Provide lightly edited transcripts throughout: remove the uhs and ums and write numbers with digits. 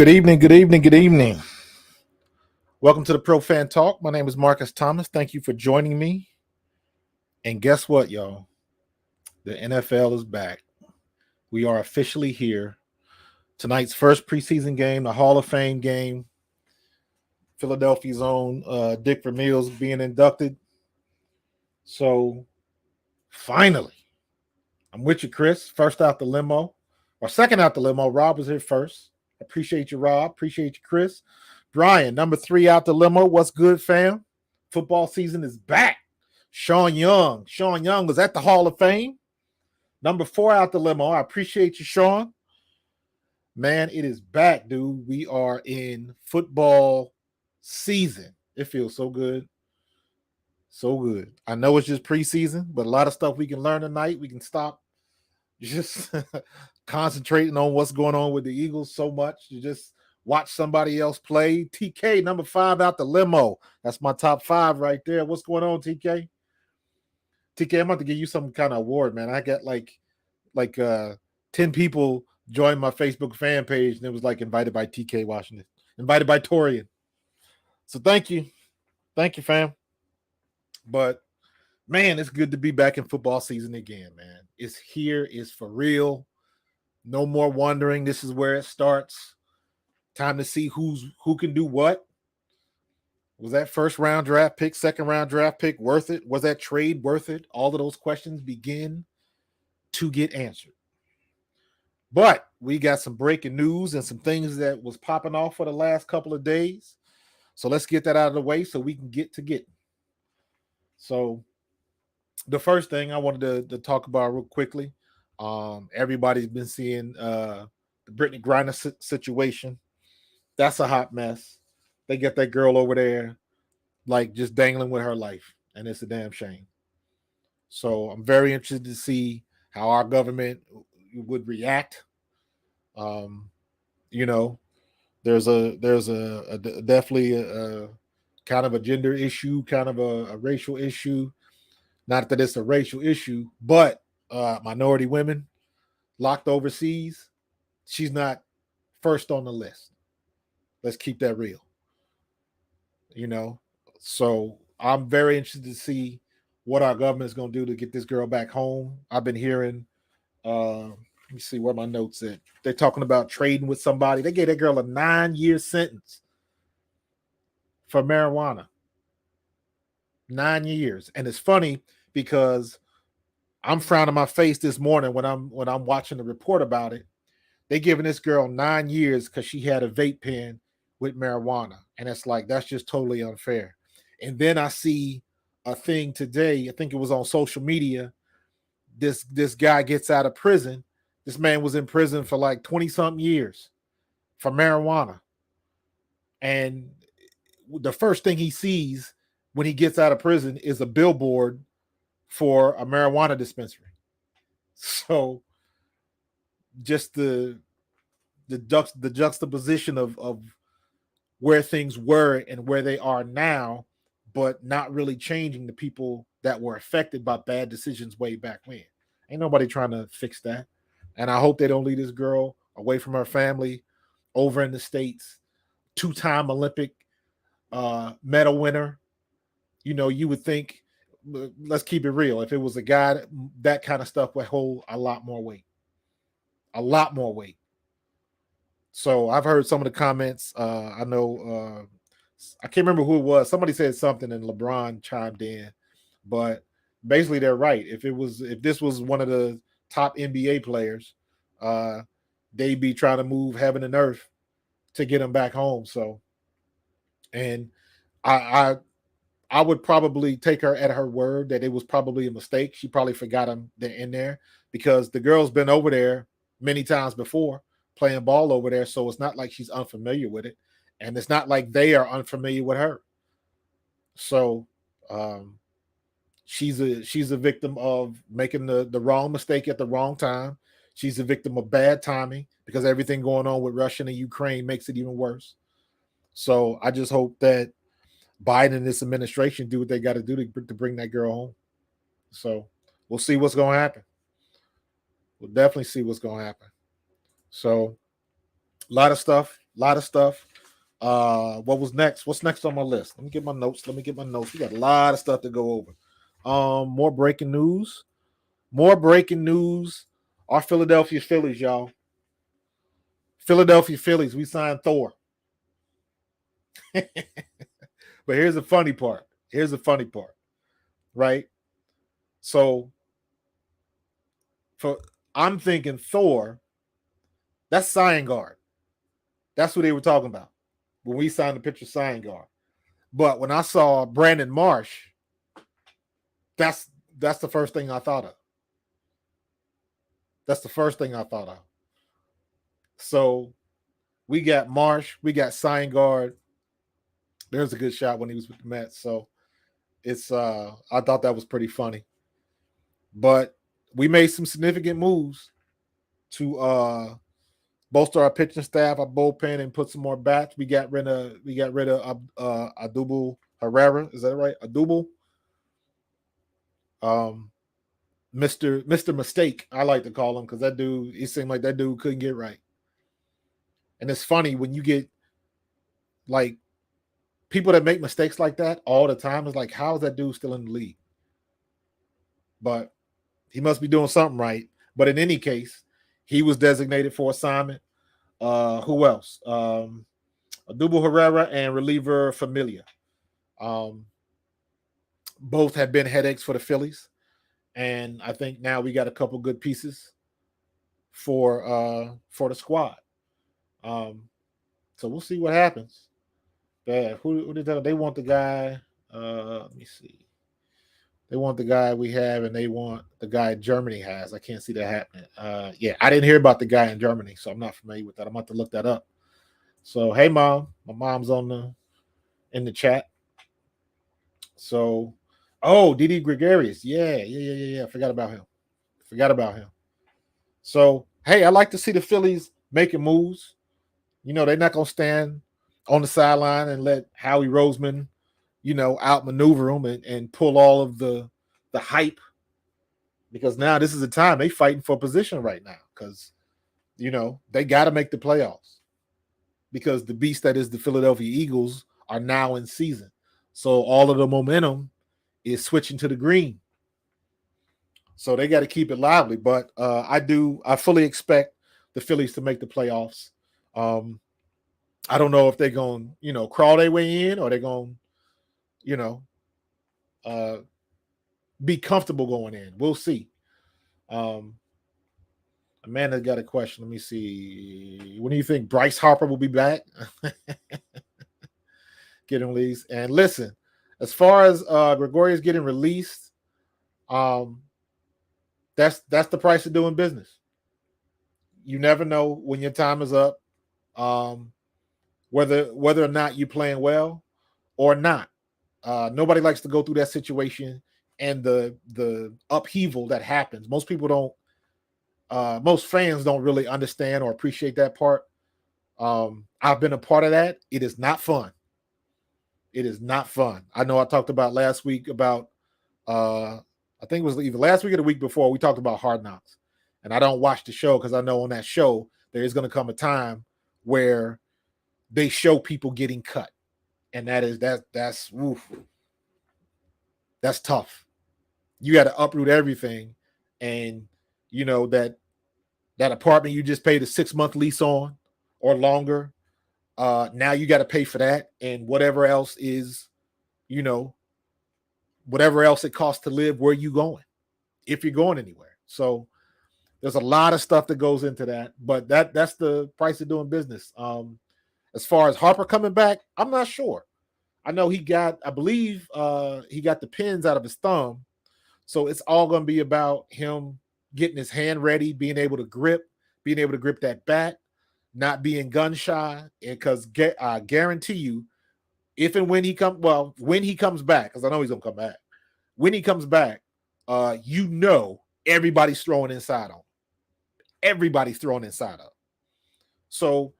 Good evening, good evening, good evening. Welcome to the Pro Fan Talk. My name is Marcus Thomas. Thank you for joining me. And guess what, y'all? The NFL is back. We are officially here. Tonight's first preseason game, the Hall of Fame game. Philadelphia's own Dick Vermeil's being inducted. So, finally, I'm with you, Chris. First out the limo, or second out the limo. Rob was here first. Appreciate you, Rob. Appreciate you, Chris. Brian, number 3 out the limo. What's good, fam? Football season is back. Sean Young. Sean Young was at the Hall of Fame. Number 4 out the limo. I appreciate you, Sean. Man, it is back, dude. We are in football season. It feels so good. So good. I know it's just preseason, but a lot of stuff we can learn tonight. We can stop just concentrating on what's going on with the Eagles so much. You just watch somebody else play. TK, number 5 out the limo. That's my top 5 right there. What's going on, TK? TK, I'm about to give you some kind of award, man. I got like 10 people joined my Facebook fan page, and it was like invited by TK Washington, invited by Torian. So thank you. Thank you, fam. But man, it's good to be back in football season again, man. It's here. It's for real. No more wondering. This is where it starts. Time to see who can do what. Was that first round draft pick, second round draft pick worth it? Was that trade worth it? All of those questions begin to get answered. But we got some breaking news and some things that was popping off for the last couple of days. So let's get that out of the way so we can get to getting. So the first thing I wanted to talk about real quickly, everybody's been seeing the Brittany Griner situation. That's a hot mess. They get that girl over there like just dangling with her life, and it's a damn shame. So I'm very interested to see how our government would react. You know, there's a definitely a kind of a gender issue, kind of a racial issue. Not that it's a racial issue, but minority women locked overseas, she's not first on the list. Let's keep that real. You know, so I'm very interested to see what our government is going to do to get this girl back home. I've been hearing, let me see where my notes at. They're talking about trading with somebody. They gave that girl a 9-year sentence for marijuana. 9 years. And it's funny because I'm frowning my face this morning when I'm watching the report about it. They giving this girl 9 years because she had a vape pen with marijuana. And it's like, that's just totally unfair. And then I see a thing today, I think it was on social media. This guy gets out of prison. This man was in prison for like 20-something years for marijuana. And the first thing he sees when he gets out of prison is a billboard for a marijuana dispensary. So just the juxtaposition of where things were and where they are now, but not really changing the people that were affected by bad decisions way back when. Ain't nobody trying to fix that. And I hope they don't leave this girl away from her family over in the States. 2-time Olympic medal winner. You know, you would think, let's keep it real. If it was a guy, that kind of stuff would hold a lot more weight. A lot more weight. So I've heard some of the comments. I know, I can't remember who it was. Somebody said something and LeBron chimed in. But basically they're right. If this was one of the top NBA players, they'd be trying to move heaven and earth to get him back home. So, and I would probably take her at her word that it was probably a mistake. She probably forgot him in there because the girl's been over there many times before playing ball over there. So it's not like she's unfamiliar with it. And it's not like they are unfamiliar with her. So she's a victim of making the wrong mistake at the wrong time. She's a victim of bad timing because everything going on with Russia and Ukraine makes it even worse. So I just hope that Biden and this administration do what they got to do to bring that girl home. So we'll see what's going to happen. We'll definitely see what's going to happen. So a lot of stuff A lot of stuff. What was next? What's next on my list? Let me get my notes. We got a lot of stuff to go over. More breaking news. Our Philadelphia Phillies, y'all. Philadelphia Phillies, we signed Thor. But here's the funny part. Right? So I'm thinking Thor, that's Cyan Guard. That's what they were talking about when we signed the pitcher Cyan Guard. But when I saw Brandon Marsh, that's the first thing I thought of. So we got Marsh, we got Cyan Guard. There's a good shot when he was with the Mets. So it's I thought that was pretty funny. But we made some significant moves to bolster our pitching staff, our bullpen, and put some more bats. We got rid of Odubel Herrera. Is that right? Odubel. Mr. Mistake, I like to call him, because that dude, it seemed like that dude couldn't get right. And it's funny when you get like people that make mistakes like that all the time. It's like, how is that dude still in the league? But he must be doing something right. But in any case, he was designated for assignment. Who else? Odubel Herrera and reliever Familia. Both have been headaches for the Phillies. And I think now we got a couple good pieces for the squad. So we'll see what happens. Who did that? They want the guy. Let me see. They want the guy we have, and they want the guy Germany has. I can't see that happening. Yeah, I didn't hear about the guy in Germany, so I'm not familiar with that. I'm about to look that up. So, hey, Mom. My mom's in the chat. So, Didi Gregorius. Yeah. Forgot about him. So, hey, I like to see the Phillies making moves. You know, they're not going to stand on the sideline and let Howie Roseman, outmaneuver them and pull all of the hype, because now this is the time they fighting for position right now, because, they got to make the playoffs, because the beast that is the Philadelphia Eagles are now in season. So all of the momentum is switching to the green. So they got to keep it lively. But I fully expect the Phillies to make the playoffs. I don't know if they're going to, crawl their way in, or they're going to, be comfortable going in. We'll see. Amanda got a question. Let me see. When do you think Bryce Harper will be back? Getting released. And listen, as far as Gregorius getting released, that's the price of doing business. You never know when your time is up, whether or not you're playing well or not. Nobody likes to go through that situation and the upheaval that happens. Most people don't. Most fans don't really understand or appreciate that part. I've been a part of that. It is not fun. I know I talked about last week about I think it was either last week or the week before, we talked about Hard Knocks. And I don't watch the show because I know on that show there is going to come a time where they show people getting cut. And that's tough. You got to uproot everything, and that apartment you just paid a 6-month lease on or longer. Now you got to pay for that, and whatever else is, whatever else it costs to live where you going, if you're going anywhere. So there's a lot of stuff that goes into that, but that's the price of doing business. As far as Harper coming back, I'm not sure. I know I believe he got the pins out of his thumb. So it's all going to be about him getting his hand ready, being able to grip that bat, not being gun shy. Because I guarantee you, if and when he comes back, because I know he's going to come back. When he comes back, everybody's throwing inside on. Everybody's throwing inside of. So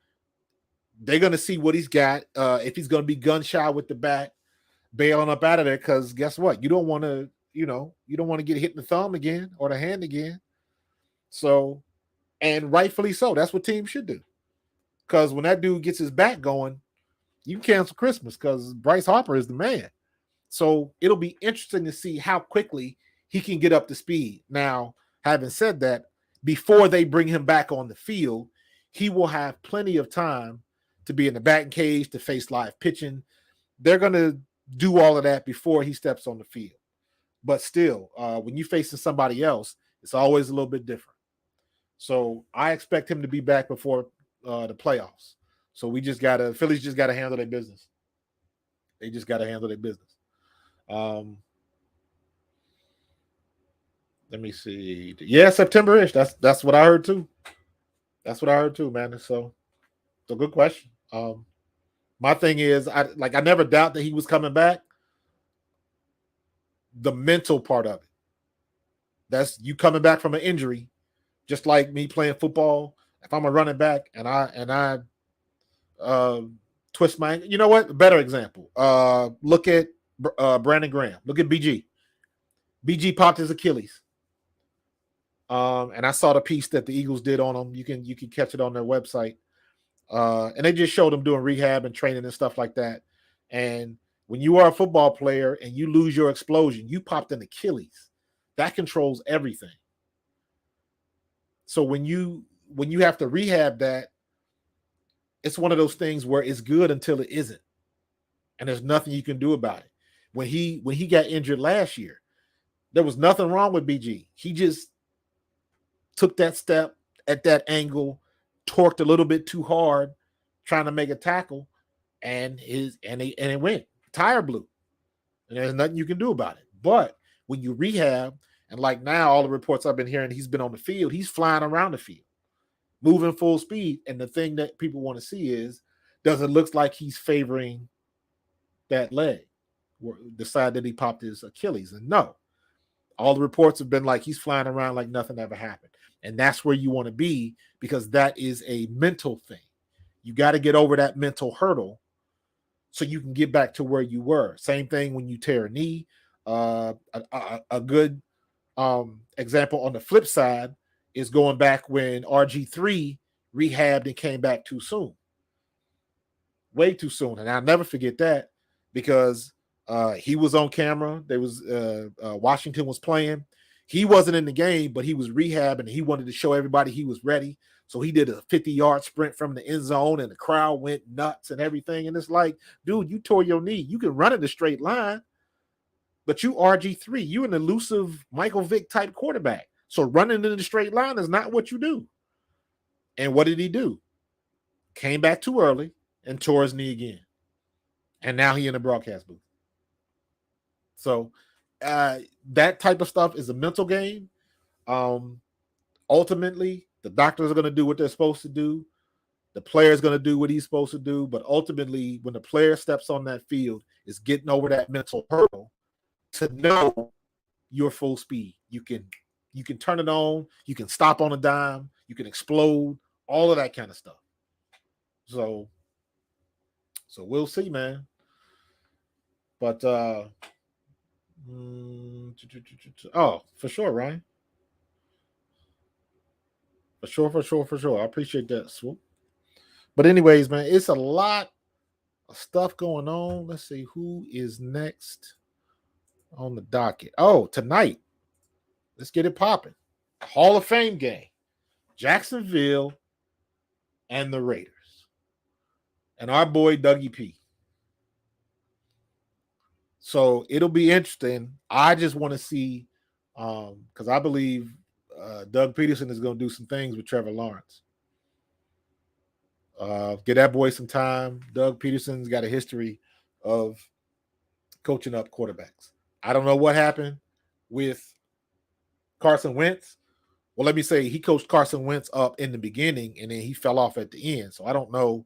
they're going to see what he's got. If he's going to be gun shy with the bat, bailing up out of there, because guess what? You don't want to get hit in the thumb again or the hand again. So, and rightfully so. That's what teams should do. Because when that dude gets his back going, you can cancel Christmas because Bryce Harper is the man. So it'll be interesting to see how quickly he can get up to speed. Now, having said that, before they bring him back on the field, he will have plenty of time to be in the batting cage, to face live pitching. They're going to do all of that before he steps on the field. But still, when you're facing somebody else, it's always a little bit different. So I expect him to be back before the playoffs. So Phillies just got to handle their business. They just got to handle their business. Let me see. Yeah, September-ish. That's what I heard too. That's what I heard too, man. So it's a good question. My thing is, I never doubt that he was coming back. The mental part of it. That's you coming back from an injury, just like me playing football. If I'm a running back and I twist my ankle, you know what? Better example. Look at Brandon Graham. Look at BG. BG popped his Achilles. And I saw the piece that the Eagles did on him. You can catch it on their website. And they just showed him doing rehab and training and stuff like that. And when you are a football player and you lose your explosion, you popped an Achilles. That controls everything. So when you have to rehab that, it's one of those things where it's good until it isn't. And there's nothing you can do about it. When he got injured last year, there was nothing wrong with BG. He just took that step at that angle, torqued a little bit too hard, trying to make a tackle, and it went. Tire blew. And there's nothing you can do about it. But when you rehab, and like now, all the reports I've been hearing, he's been on the field, he's flying around the field, moving full speed. And the thing that people want to see is, does it look like he's favoring that leg, or the side that he popped his Achilles? And no. All the reports have been like he's flying around like nothing ever happened. And that's where you want to be, because that is a mental thing. You got to get over that mental hurdle so you can get back to where you were. Same thing when you tear a knee. A good example on the flip side is going back when RG3 rehabbed and came back too soon. Way too soon. And I'll never forget that, because he was on camera. There was Washington was playing. He wasn't in the game, but he was rehabbing. He wanted to show everybody he was ready. So he did a 50-yard sprint from the end zone, and the crowd went nuts and everything. And it's like, dude, you tore your knee. You can run in a straight line, but you RG3. You an elusive Michael Vick type quarterback. So running in the straight line is not what you do. And what did he do? Came back too early and tore his knee again. And now he in the broadcast booth. So that type of stuff is a mental game. Ultimately, the doctors are going to do what they're supposed to do. The player is going to do what he's supposed to do. But ultimately, when the player steps on that field, it's getting over that mental hurdle to know you're full speed. You can turn it on. You can stop on a dime. You can explode. All of that kind of stuff. So we'll see, man. But for sure, Ryan. For sure. I appreciate that, Swoop. But anyways, man, it's a lot of stuff going on. Let's see who is next on the docket. Oh, tonight. Let's get it popping. Hall of Fame game. Jacksonville and the Raiders. And our boy Dougie P. So it'll be interesting. I just want to see, because I believe Doug Peterson is going to do some things with Trevor Lawrence. Get that boy some time. Doug Peterson's got a history of coaching up quarterbacks. I don't know what happened with Carson Wentz. Well, let me say he coached Carson Wentz up in the beginning, and then he fell off at the end. So I don't know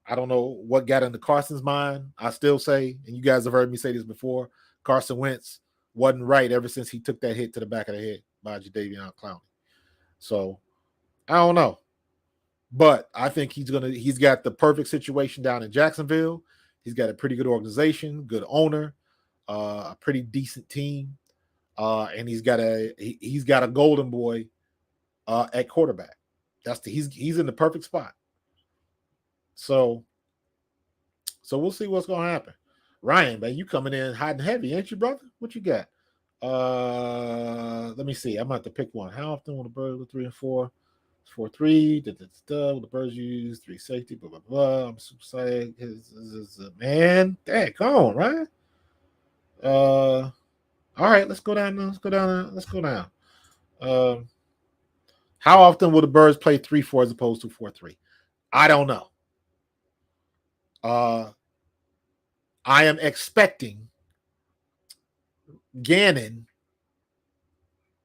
what got into Carson's mind. I still say, and you guys have heard me say this before, Carson Wentz wasn't right ever since he took that hit to the back of the head by Jadeveon Clowney. So I don't know. But I think he's got the perfect situation down in Jacksonville. He's got a pretty good organization, good owner, a pretty decent team. And he's got a golden boy at quarterback. He's in the perfect spot. So we'll see what's gonna happen. Ryan, man, you coming in hot and heavy, ain't you, brother? What you got? Let me see. I'm about to pick one. How often will the birds with 3 and 4? 4-3. Will the birds use 3 safety? Blah blah blah. I'm super excited. Man, dang, come on, Ryan. All right, let's go down. Let's go down. Let's go down. How often will the birds play 3-4 as opposed to 4-3? I don't know. I am expecting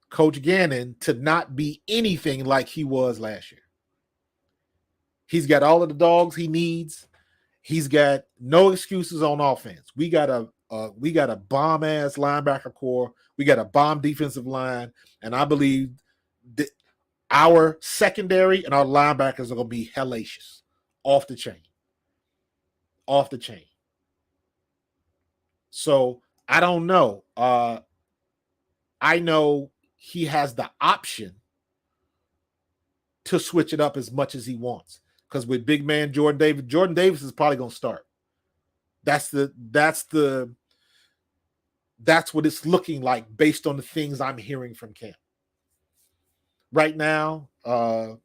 Coach Gannon, to not be anything like he was last year. He's got all of the dogs he needs. He's got no excuses on offense. We got a bomb ass linebacker core. We got a bomb defensive line, and I believe that our secondary and our linebackers are going to be hellacious, off the chain. So I don't know. I know he has the option to switch it up as much as he wants. Because with big man Jordan Davis is probably going to start. That's what it's looking like based on the things I'm hearing from camp. Right now, the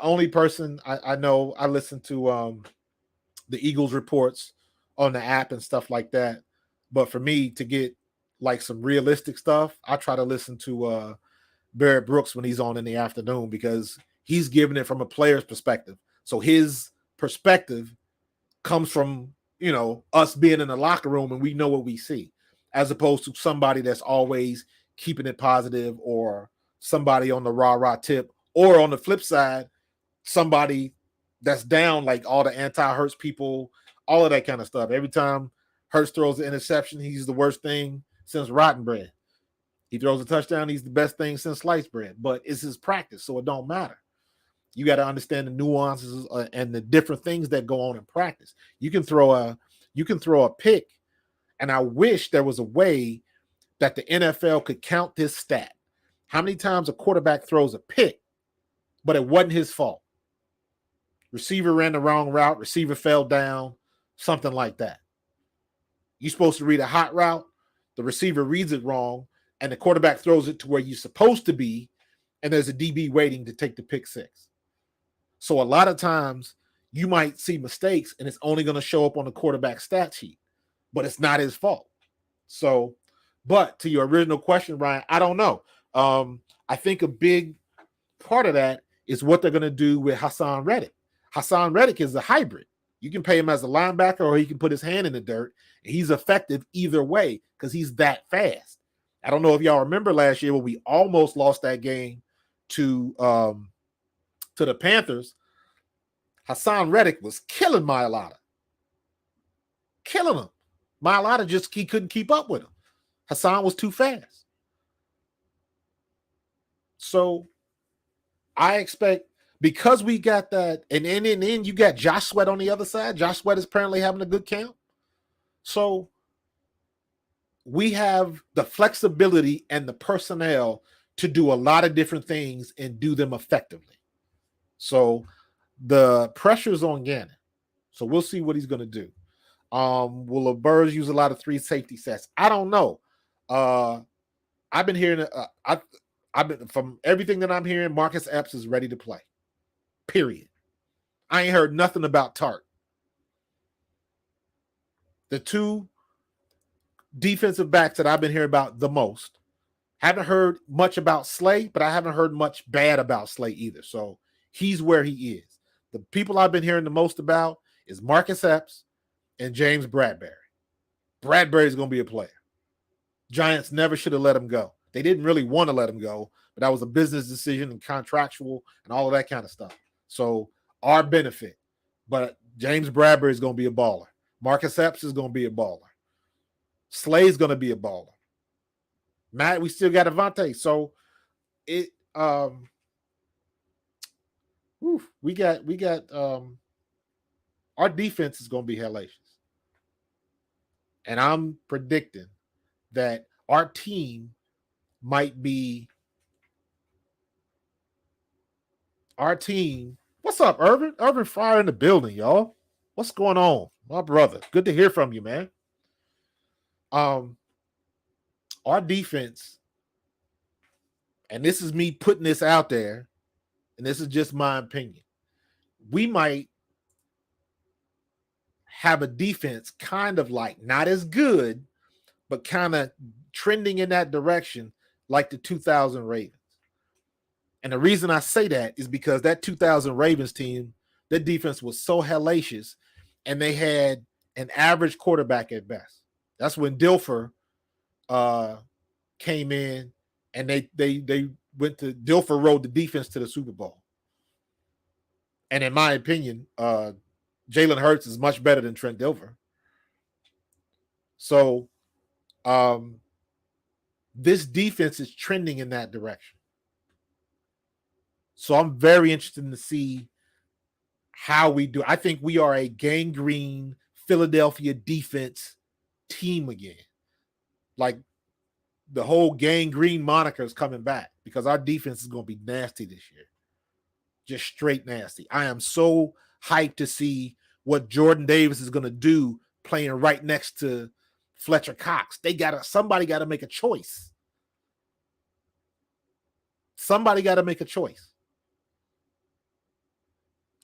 only person I know, I listen to the Eagles reports on the app and stuff like that. But for me to get like some realistic stuff, I try to listen to Barrett Brooks when he's on in the afternoon, because he's giving it from a player's perspective. So his perspective comes from, us being in the locker room and we know what we see, as opposed to somebody that's always keeping it positive, or somebody on the rah-rah tip, or on the flip side, somebody that's down, like all the anti-Hurts people, all of that kind of stuff. Every time Hurts throws an interception, he's the worst thing since rotten bread. He throws a touchdown, he's the best thing since sliced bread. But it's his practice, so it don't matter. You got to understand the nuances and the different things that go on in practice. You can throw a pick, and I wish there was a way that the NFL could count this stat. How many times a quarterback throws a pick, but it wasn't his fault? Receiver ran the wrong route, receiver fell down, something like that. You're supposed to read a hot route, the receiver reads it wrong, and the quarterback throws it to where you're supposed to be, and there's a DB waiting to take the pick six. So a lot of times you might see mistakes, and it's only going to show up on the quarterback stat sheet, but it's not his fault. So, but to your original question, Ryan, I don't know. I think a big part of that is what they're going to do with Hassan Reddick. Hassan Reddick is a hybrid. You can pay him as a linebacker, or he can put his hand in the dirt. He's effective either way because he's that fast. I don't know if y'all remember last year when we almost lost that game to the Panthers. Hassan Reddick was killing Mailata. Killing him. Mailata he couldn't keep up with him. Hassan was too fast. So I expect, because we got that, and then you got Josh Sweat on the other side. Josh Sweat is apparently having a good camp. So we have the flexibility and the personnel to do a lot of different things and do them effectively. So the pressure's on Gannon. So we'll see what he's going to do. Will the Birds use a lot of 3 safety sets? I don't know. I've been hearing, I've been, from everything that I'm hearing, Marcus Epps is ready to play. Period. I ain't heard nothing about Tart. The 2 defensive backs that I've been hearing about the most, haven't heard much about Slay, but I haven't heard much bad about Slay either. So he's where he is. The people I've been hearing the most about is Marcus Epps and James Bradberry. Bradberry is going to be a player. Giants never should have let him go. They didn't really want to let him go, but that was a business decision and contractual and all of that kind of stuff. So our benefit. But James Bradberry is going to be a baller. Marcus Epps is going to be a baller. Slay is going to be a baller. Matt, we still got Avante. So it we got our defense is going to be hellacious. And I'm predicting that our team might be what's What's up, Irvin? Irvin Fryer in the building, y'all. What's going on? My brother. Good to hear from you, man. Our defense, and this is me putting this out there, and this is just my opinion. We might have a defense kind of like not as good, but kind of trending in that direction like the 2000 Ravens. And the reason I say that is because that 2000 Ravens team, their defense was so hellacious, and they had an average quarterback at best. That's when Dilfer came in, and they went to Dilfer rode the defense to the Super Bowl. And in my opinion, Jalen Hurts is much better than Trent Dilfer. So this defense is trending in that direction. So I'm very interested to see how we do. I think we are a gangrene Philadelphia defense team again. Like the whole gangrene moniker is coming back because our defense is going to be nasty this year. Just straight nasty. I am so hyped to see what Jordan Davis is going to do playing right next to Fletcher Cox. Somebody got to make a choice. Somebody got to make a choice.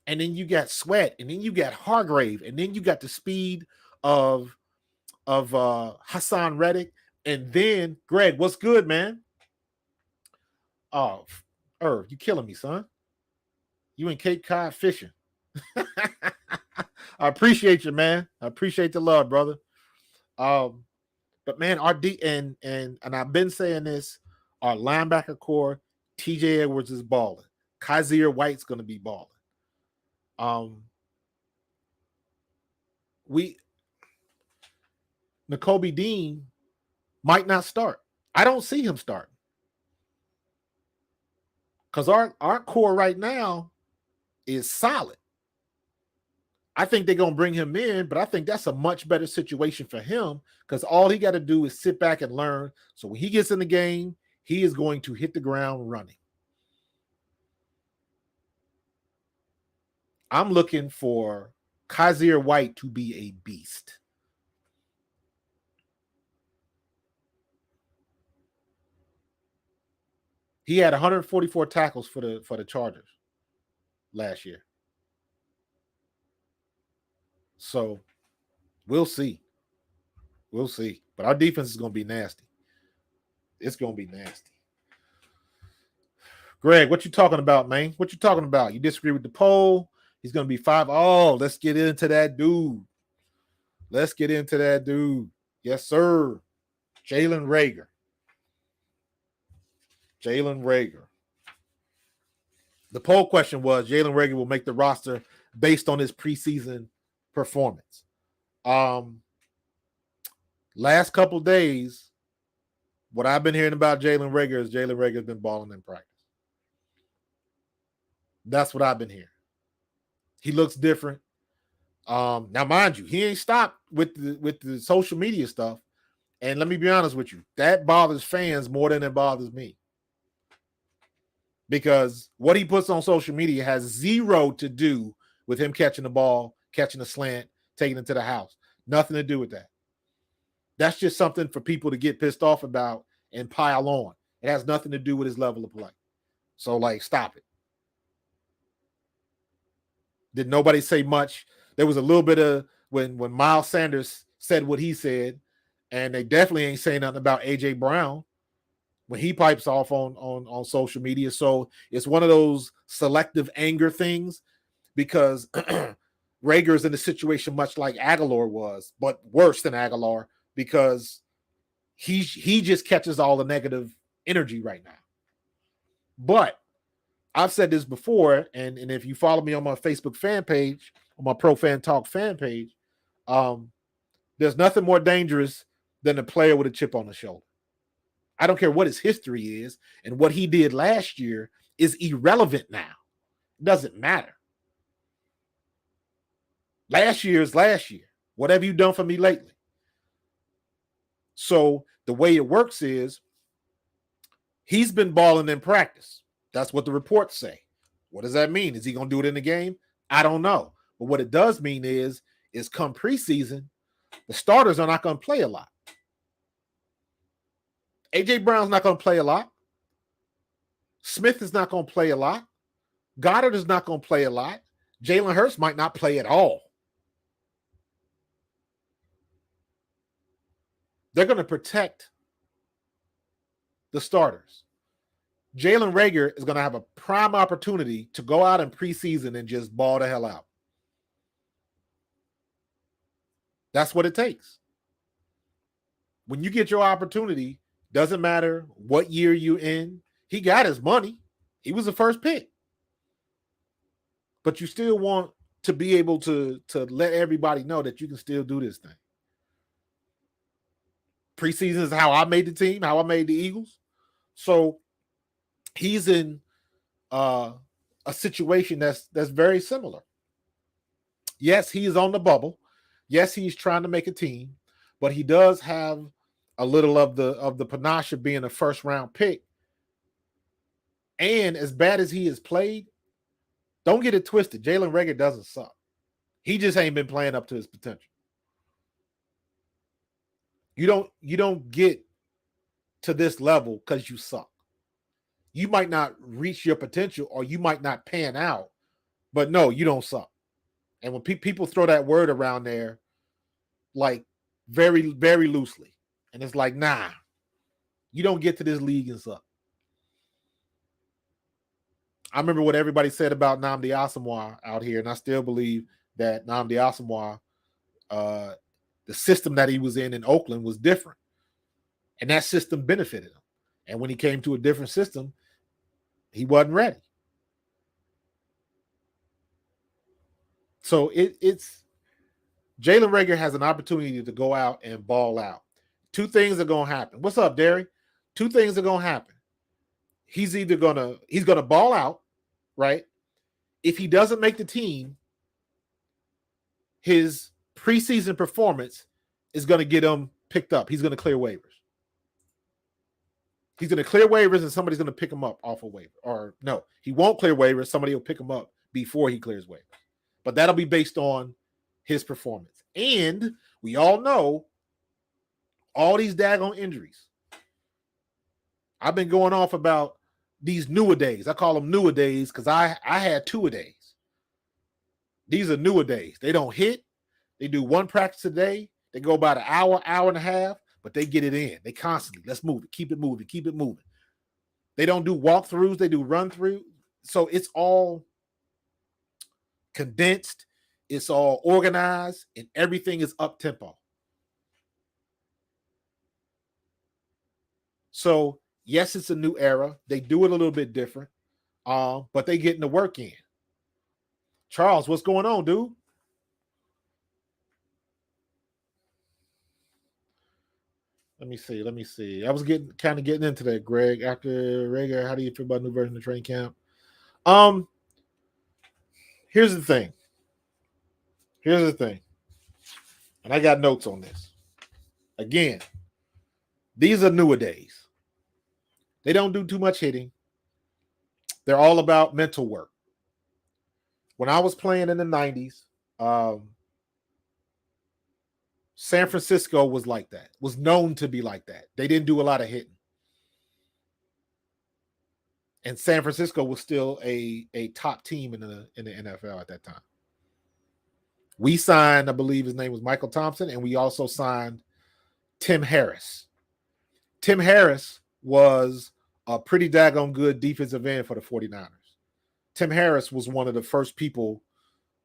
And then you got Sweat, and then you got Hargrave, and then you got the speed of Hassan Reddick, and then Greg, what's good, man? Oh, Irv, you killing me, son. You in Cape Cod fishing. I appreciate you, man. I appreciate the love, brother. But man, our and I've been saying this, our linebacker core, TJ Edwards is balling. Kaiser White's going to be balling. Nakobe Dean might not start. I don't see him starting. Because our core right now is solid. I think they're going to bring him in, but I think that's a much better situation for him because all he got to do is sit back and learn. So when he gets in the game, he is going to hit the ground running. I'm looking for Kaiser White to be a beast. He had 144 tackles for the Chargers last year. So we'll see. We'll see. But our defense is going to be nasty. It's going to be nasty. Greg, what you talking about, man? What you talking about? You disagree with the poll? He's going to be 5. Oh, let's get into that dude. Let's get into that dude. Yes, sir. Jalen Reagor. Jalen Reagor. The poll question was Jalen Reagor will make the roster based on his preseason performance. Last couple of days, what I've been hearing about Jalen Reagor is Jalen Reagor's been balling in practice. That's what I've been hearing. He looks different. Now, mind you, he ain't stopped with the social media stuff. And let me be honest with you, that bothers fans more than it bothers me. Because what he puts on social media has zero to do with him catching the ball, catching a slant, taking it to the house. Nothing to do with that. That's just something for people to get pissed off about and pile on. It has nothing to do with his level of play. So, like, stop it. Did nobody say much? There was a little bit of when Miles Sanders said what he said, and they definitely ain't saying nothing about A.J. Brown when he pipes off on social media. So it's one of those selective anger things because Reagor's in a situation much like Aguilar was, but worse than Aguilar because he just catches all the negative energy right now. But I've said this before, and if you follow me on my Facebook fan page, on my Pro Fan Talk fan page, there's nothing more dangerous than a player with a chip on the shoulder. I don't care what his history is, and what he did last year is irrelevant now. It doesn't matter. Last year is last year. What have you done for me lately? So the way it works is he's been balling in practice. That's what the reports say. What does that mean? Is he going to do it in the game? I don't know. But what it does mean is come preseason, the starters are not going to play a lot. A.J. Brown's not going to play a lot. Smith is not going to play a lot. Goddard is not going to play a lot. Jalen Hurts might not play at all. They're going to protect the starters. Jalen Reagor is going to have a prime opportunity to go out in preseason and just ball the hell out. That's what it takes. When you get your opportunity, doesn't matter what year you're in, he got his money. He was the first pick. But you still want to be able to let everybody know that you can still do this thing. Preseason is how I made the team, how I made the Eagles. So he's in a situation that's very similar. Yes, he is on the bubble. Yes, he's trying to make a team, but he does have a little of the panache of being a first round pick. And as bad as he has played, don't get it twisted. Jalen Reagor doesn't suck. He just ain't been playing up to his potential. You don't get to this level because you suck. You might not reach your potential or you might not pan out, but no, you don't suck. And when people throw that word around there, like very, very loosely, and it's like, nah, you don't get to this league and suck. I remember what everybody said about Nnamdi Asomugha out here, and I still believe that Nnamdi Asomugha, the system that he was in Oakland was different, and that system benefited him. And when he came to a different system, he wasn't ready. So it's Jalen Reagor has an opportunity to go out and ball out. Two things are going to happen. What's up, Derry? Two things are going to happen. He's going to ball out, right? If he doesn't make the team, his preseason performance is going to get him picked up. He's going to clear waivers. He's going to clear waivers and somebody's going to pick him up off a waiver. Or no, he won't clear waivers. Somebody will pick him up before he clears waivers. But that'll be based on his performance. And we all know all these daggone injuries. I've been going off about these newer-a-days. I call them newer-a-days because I had two-a-days. These are newer-a-days. They don't hit. They do one practice a day. They go about an hour, hour and a half, but they get it in. They constantly, let's move it, keep it moving, keep it moving. They don't do walkthroughs. They do run-through. So it's all condensed. It's all organized, and everything is up-tempo. So, yes, it's a new era. They do it a little bit different, but they getting the work in. Charles, what's going on, dude? Let me see. I was getting into that, Greg. After Reagor, how do you feel about new version of training camp? Here's the thing. And I got notes on this. Again, these are newer-a-days. They don't do too much hitting. They're all about mental work. When I was playing in the 90s, San Francisco was like that, was known to be like that. They didn't do a lot of hitting. And San Francisco was still a top team in the NFL at that time. We signed, I believe his name was Michael Thompson, and we also signed Tim Harris. Tim Harris was a pretty daggone good defensive end for the 49ers. Tim Harris was one of the first people.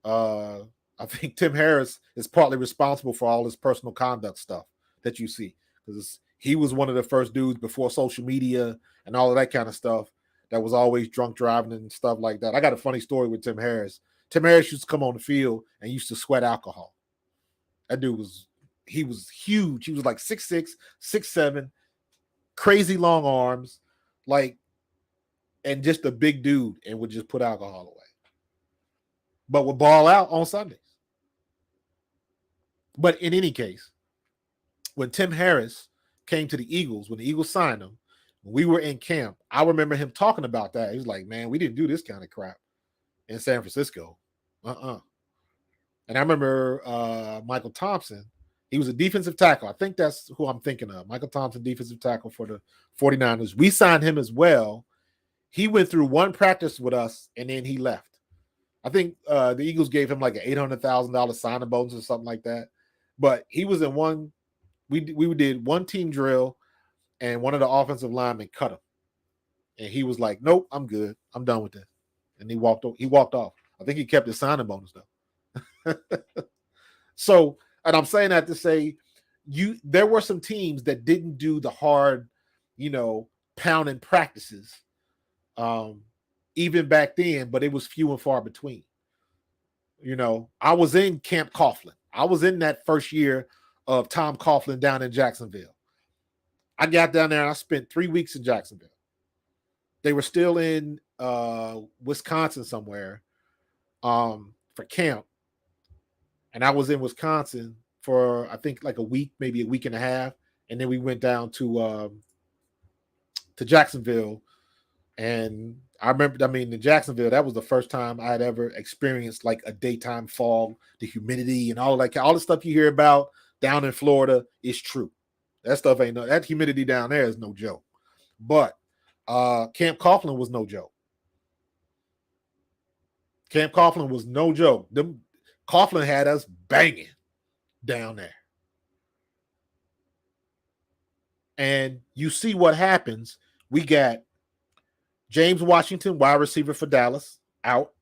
I think Tim Harris is partly responsible for all this personal conduct stuff that you see, because he was one of the first dudes before social media and all of that kind of stuff that was always drunk driving and stuff like that. I got a funny story with Tim Harris. Tim Harris used to come on the field and used to sweat alcohol. That dude was huge. He was like 6'6", 6'7", crazy long arms, and just a big dude, and would just put alcohol away. But would ball out on Sundays. But in any case, when Tim Harris came to the Eagles, when the Eagles signed him, when we were in camp, I remember him talking about that. He was like, man, we didn't do this kind of crap. in San Francisco. And I remember Michael Thompson. He was a defensive tackle. I think that's who I'm thinking of. Michael Thompson, defensive tackle for the 49ers. We signed him as well. He went through one practice with us, and then he left. I think the Eagles gave him like an $800,000 signing bonus or something like that. But he was in one. We did one team drill, and one of the offensive linemen cut him, and he was like, "Nope, I'm good. I'm done with this." And he walked off. I think he kept his signing bonus though. So, and I'm saying that to say, there were some teams that didn't do the hard, pounding practices, even back then, but it was few and far between. I was in Camp Coughlin. I was in that first year of Tom Coughlin down in Jacksonville. I got down there and I spent 3 weeks in Jacksonville. They were still in Wisconsin somewhere for camp. And I was in Wisconsin for, I think, like a week, maybe a week and a half. And then we went down to Jacksonville. And I remember, in Jacksonville, that was the first time I had ever experienced like a daytime fog, the humidity and all the stuff you hear about down in Florida is true. That stuff that humidity down there is no joke. But Camp Coughlin was no joke. Camp Coughlin was no joke. Coughlin had us banging down there. And you see what happens. We got James Washington, wide receiver for Dallas, out.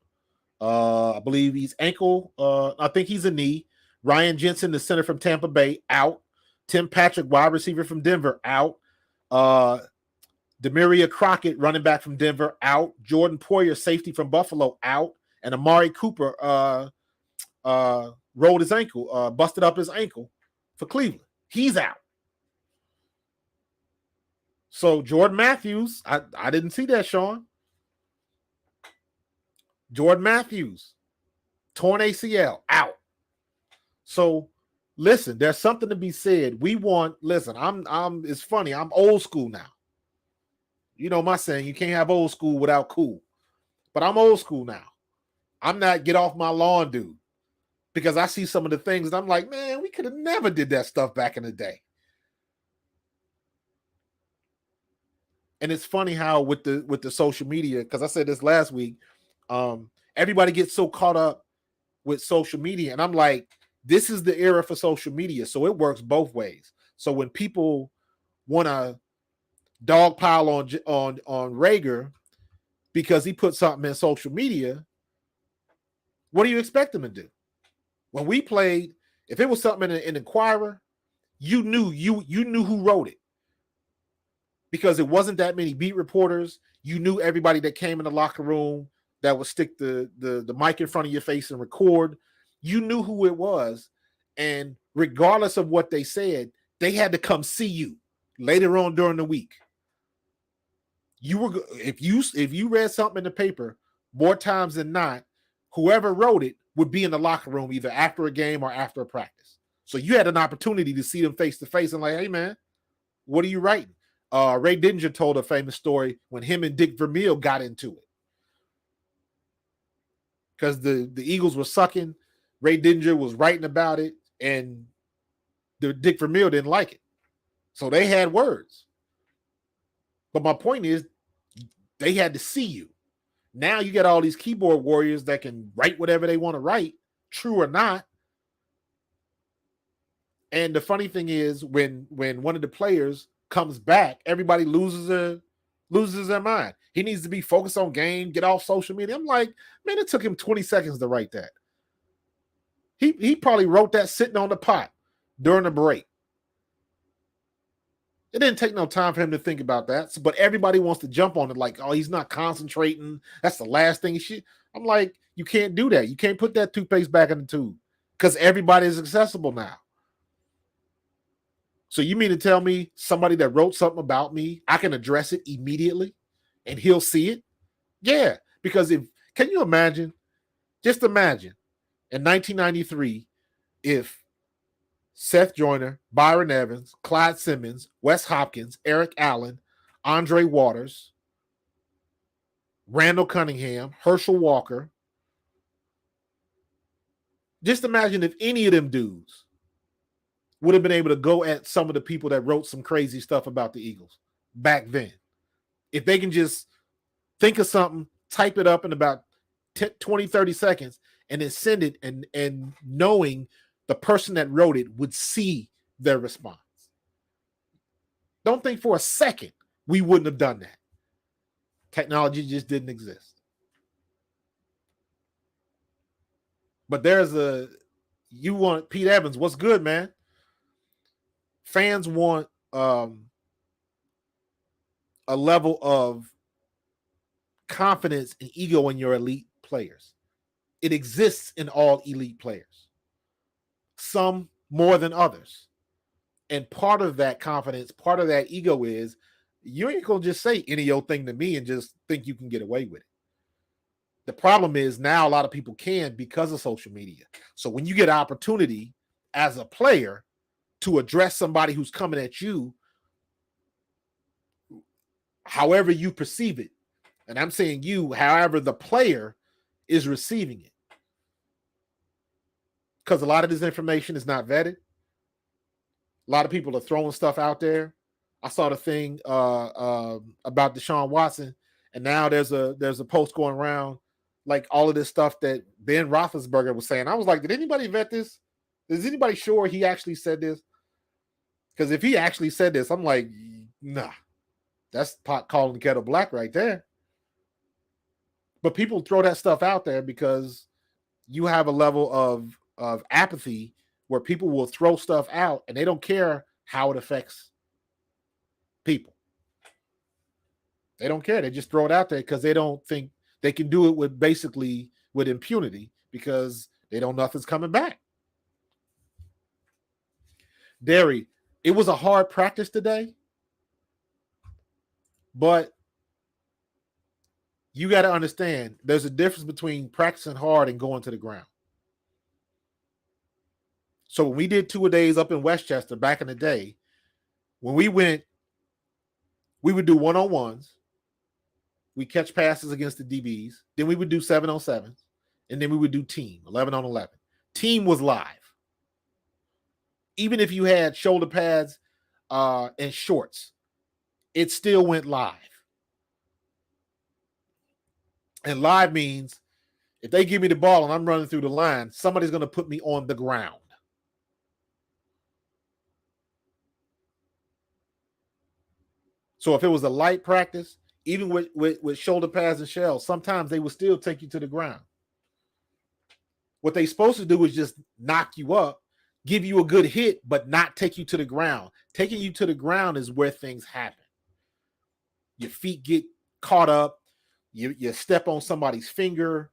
I believe he's ankle. I think he's a knee. Ryan Jensen, the center from Tampa Bay, out. Tim Patrick, wide receiver from Denver, out. Demaria Crockett, running back from Denver, out. Jordan Poyer, safety from Buffalo, out. And Amari Cooper rolled his ankle, busted up his ankle for Cleveland. He's out. So Jordan Matthews, I didn't see that, Sean. Jordan Matthews, torn ACL, out. So listen, there's something to be said. It's funny, I'm old school now. You know my saying, you can't have old school without cool. But I'm old school now. I'm not get off my lawn dude. Because I see some of the things and I'm like, man, we could have never did that stuff back in the day. And it's funny how with the social media, because I said this last week, everybody gets so caught up with social media. And I'm like, this is the era for social media. So it works both ways. So when people want to dogpile on Reagor because he put something in social media, what do you expect them to do? When we played, if it was something in an Inquirer, you knew who wrote it. Because it wasn't that many beat reporters. You knew everybody that came in the locker room that would stick the mic in front of your face and record. You knew who it was. And regardless of what they said, they had to come see you later on during the week. If you read something in the paper, more times than not, whoever wrote it would be in the locker room either after a game or after a practice. So you had an opportunity to see them face to face and like, hey man, what are you writing? Ray Didinger told a famous story when him and Dick Vermeil got into it. Because the Eagles were sucking. Ray Didinger was writing about it, and Dick Vermeil didn't like it. So they had words. But my point is, they had to see you. Now you got all these keyboard warriors that can write whatever they want to write, true or not. And the funny thing is, when one of the players comes back, everybody loses their mind. He needs to be focused on game, get off social media. I'm like, man, it took him 20 seconds to write that. He probably wrote that sitting on the pot during a break. It didn't take no time for him to think about that. But everybody wants to jump on it like, oh, he's not concentrating. That's the last thing he should. I'm like, you can't do that. You can't put that toothpaste back in the tube because everybody is accessible now. So you mean to tell me somebody that wrote something about me, I can address it immediately and he'll see it? Yeah, because can you imagine? Just imagine in 1993 if Seth Joyner, Byron Evans, Clyde Simmons, Wes Hopkins, Eric Allen, Andre Waters, Randall Cunningham, Herschel Walker, Just imagine if any of them dudes would have been able to go at some of the people that wrote some crazy stuff about the Eagles back then. If they can just think of something, type it up in about 20, 30 seconds, and then send it, and knowing the person that wrote it would see their response. Don't think for a second we wouldn't have done that. Technology just didn't exist. But you want Pete Evans. What's good, man? Fans want a level of confidence and ego in your elite players. It exists in all elite players, some more than others. And part of that confidence, part of that ego is you ain't going to just say any old thing to me and just think you can get away with it. The problem is now a lot of people can because of social media. So when you get an opportunity as a player to address somebody who's coming at you, however you perceive it, and I'm saying you, however the player is receiving it, because a lot of this information is not vetted. A lot of people are throwing stuff out there. I saw the thing about Deshaun Watson, and now there's a post going around, like all of this stuff that Ben Roethlisberger was saying. I was like, did anybody vet this? Is anybody sure he actually said this? Because if he actually said this, I'm like, nah, that's pot calling the kettle black right there. But people throw that stuff out there because you have a level of apathy where people will throw stuff out and they don't care how it affects people. They don't care. They just throw it out there because they don't think they can do it with impunity because they don't know nothing's coming back. Derry, it was a hard practice today, but you got to understand there's a difference between practicing hard and going to the ground. So when we did 2-a-days up in Westchester back in the day, when we went, we would do one-on-ones. We catch passes against the DBs. Then we would do 7-on-7s. And then we would do team, 11-on-11. Team was live. Even if you had shoulder pads and shorts, it still went live. And live means if they give me the ball and I'm running through the line, somebody's going to put me on the ground. So if it was a light practice, even with shoulder pads and shells, sometimes they would still take you to the ground. What they're supposed to do is just knock you up, give you a good hit, but not take you to the ground. Taking you to the ground is where things happen. Your feet get caught up, you step on somebody's finger,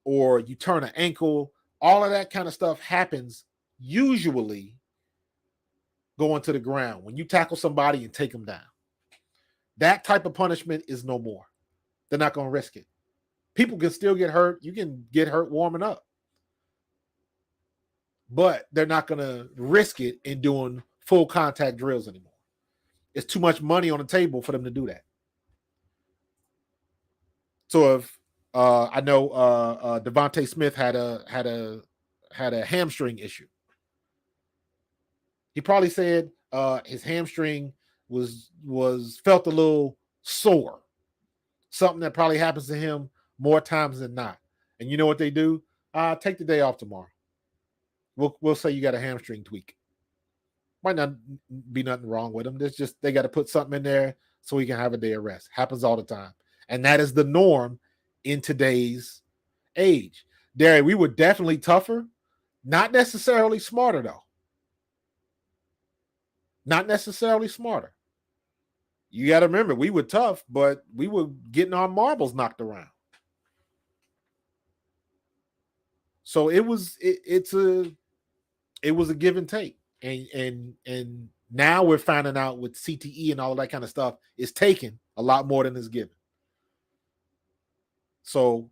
or you turn an ankle. All of that kind of stuff happens usually going to the ground when you tackle somebody and take them down. That type of punishment is no more. They're not going to risk it. People can still get hurt. You can get hurt warming up. But they're not going to risk it in doing full contact drills anymore. It's too much money on the table for them to do that. So if I know Devontae Smith had a hamstring issue. He probably said his hamstring was felt a little sore. Something that probably happens to him more times than not. And you know what they do? Take the day off tomorrow. We'll say you got a hamstring tweak. Might not be nothing wrong with them. There's just they got to put something in there so he can have a day of rest. Happens all the time. And that is the norm in today's age. Derry, we were definitely tougher, not necessarily smarter, though. Not necessarily smarter. You got to remember, we were tough, but we were getting our marbles knocked around. So it was a give and take. And now we're finding out with CTE and all of that kind of stuff, it's taken a lot more than it's given. So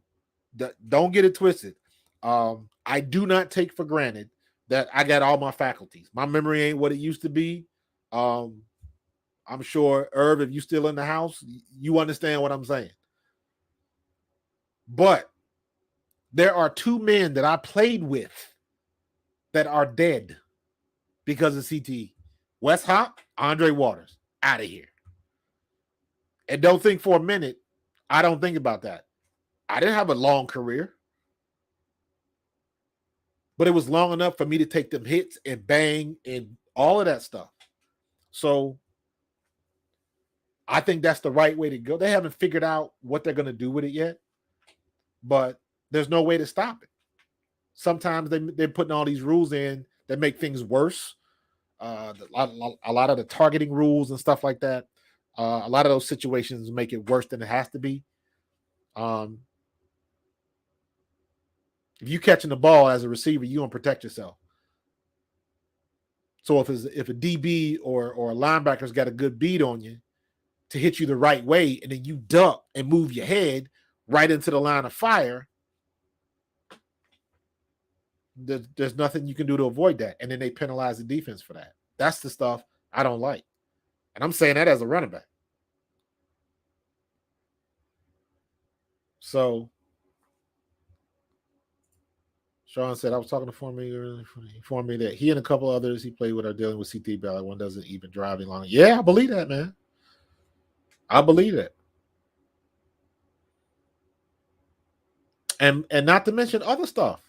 don't get it twisted. I do not take for granted that I got all my faculties. My memory ain't what it used to be. I'm sure, Irv, if you still in the house, you understand what I'm saying. But there are two men that I played with that are dead because of CTE. Wes Hop, Andre Waters, out of here. And don't think for a minute, I don't think about that. I didn't have a long career, but it was long enough for me to take them hits and bang and all of that stuff. So I think that's the right way to go. They haven't figured out what they're going to do with it yet, but there's no way to stop it. Sometimes they're putting all these rules in that make things worse. A lot of the targeting rules and stuff like that. A lot of those situations make it worse than it has to be. If you catching the ball as a receiver, you don't protect yourself. So if a DB or a linebacker's got a good beat on you to hit you the right way, and then you duck and move your head right into the line of fire, there's nothing you can do to avoid that. And then they penalize the defense for that. That's the stuff I don't like. And I'm saying that as a running back. So Sean said, I was talking to Formiga. He informed me that he and a couple others he played with are dealing with CT ballot. One doesn't even drive any longer. Yeah, I believe that, man. I believe it. And not to mention other stuff.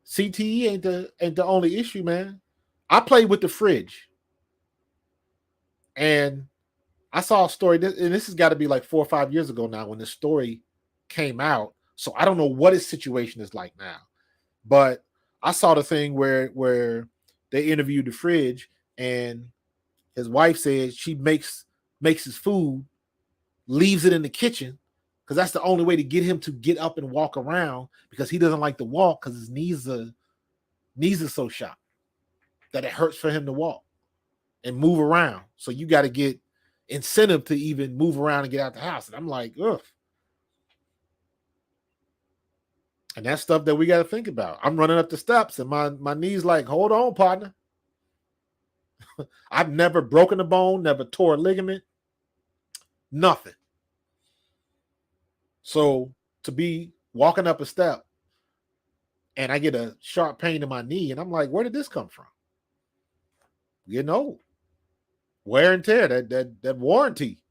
CTE ain't the only issue, man. I played with the fridge. And I saw a story, and this has got to be like 4 or 5 years ago now when this story came out. So I don't know what his situation is like now. But I saw the thing where they interviewed the fridge, and his wife said she makes his food, leaves it in the kitchen, because that's the only way to get him to get up and walk around, because he doesn't like to walk because his knees are so shot that it hurts for him to walk and move around. So you got to get incentive to even move around and get out the house. And I'm like, ugh. And that's stuff that we got to think about. I'm running up the steps and my knee's like, hold on, partner. I've never broken a bone, never tore a ligament, nothing. So to be walking up a step and I get a sharp pain in my knee, and I'm like, where did this come from? Getting old. Wear and tear, that warranty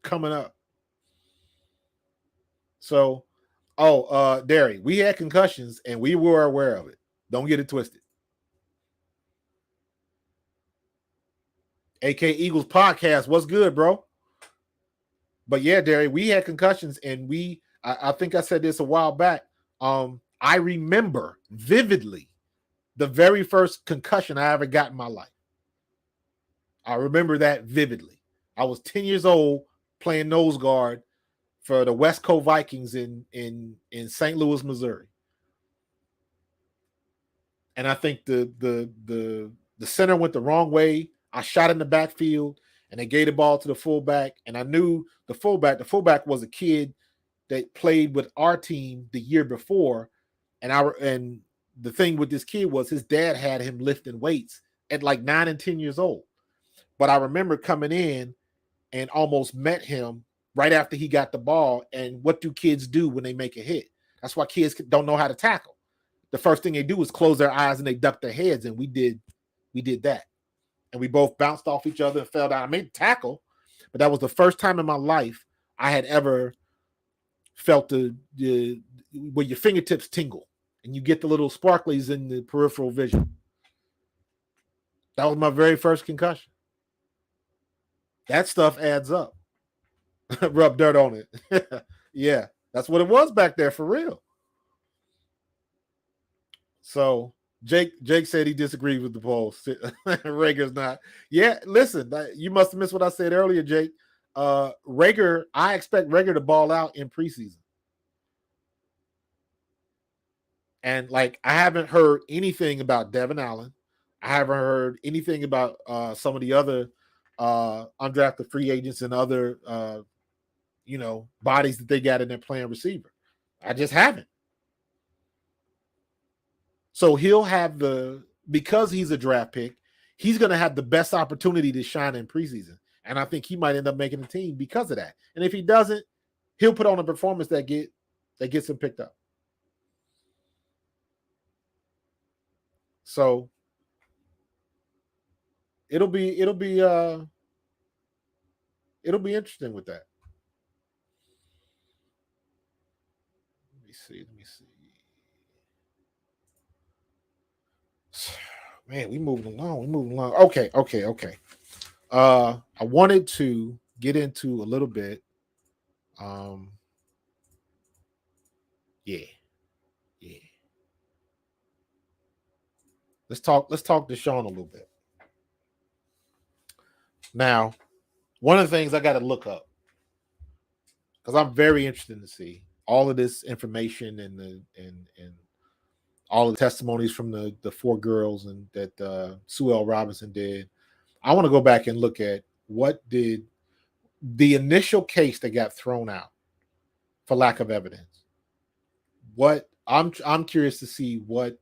coming up. So, Derry, we had concussions and we were aware of it. Don't get it twisted. AK Eagles podcast, what's good, bro? But yeah, Derry, we had concussions, and I think I said this a while back. I remember vividly the very first concussion I ever got in my life. I remember that vividly. I was 10 years old playing nose guard for the West Coast Vikings in St. Louis, Missouri. And I think the center went the wrong way. I shot in the backfield, and they gave the ball to the fullback. And I knew the fullback was a kid that played with our team the year before. And the thing with this kid was his dad had him lifting weights at like 9 and 10 years old. But I remember coming in and almost met him right after he got the ball. And what do kids do when they make a hit? That's why kids don't know how to tackle. The first thing they do is close their eyes and they duck their heads. And we did that. And we both bounced off each other and fell down. I made the tackle, but that was the first time in my life I had ever felt where your fingertips tingle and you get the little sparklies in the peripheral vision. That was my very first concussion. That stuff adds up. Rub dirt on it. Yeah, that's what it was back there for real. So Jake said he disagreed with the polls. Reagor's not. Yeah, listen, you must have missed what I said earlier, Jake. Reagor, I expect Reagor to ball out in preseason. And like, I haven't heard anything about Devin Allen. I haven't heard anything about some of the other undrafted free agents and other bodies that they got in their playing receiver. I just haven't. So he'll have because he's a draft pick, he's going to have the best opportunity to shine in preseason. And I think he might end up making the team because of that. And if he doesn't, he'll put on a performance that gets him picked up. So it'll be interesting with that. Let me see. Man, we moving along. Okay. I wanted to get into a little bit. Yeah. Let's talk Deshaun a little bit. Now, one of the things I got to look up, because I'm very interested to see all of this information and all the testimonies from the four girls and that Sue L. Robinson did. I want to go back and look at what did the initial case that got thrown out for lack of evidence. What I'm curious to see what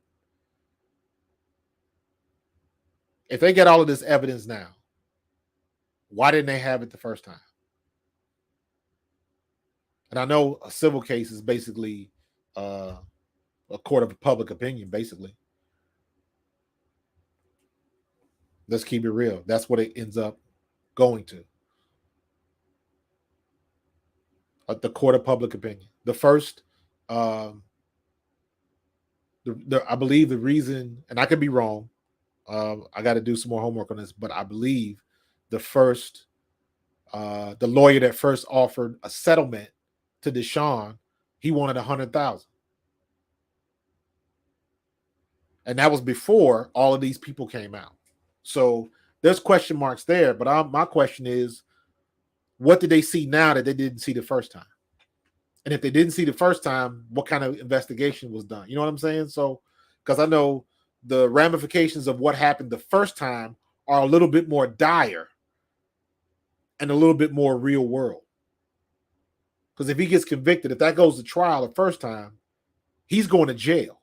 if they get all of this evidence now. Why didn't they have it the first time? And I know a civil case is basically a court of public opinion, basically. Let's keep it real. That's what it ends up going to. The court of public opinion. The first, I believe the reason, and I could be wrong, I got to do some more homework on this, but I believe the lawyer that first offered a settlement to Deshaun, he wanted $100,000. And that was before all of these people came out. So there's question marks there. But my question is, what did they see now that they didn't see the first time? And if they didn't see the first time, what kind of investigation was done? You know what I'm saying? So, because I know the ramifications of what happened the first time are a little bit more dire and a little bit more real world. Because if he gets convicted, if that goes to trial the first time, he's going to jail.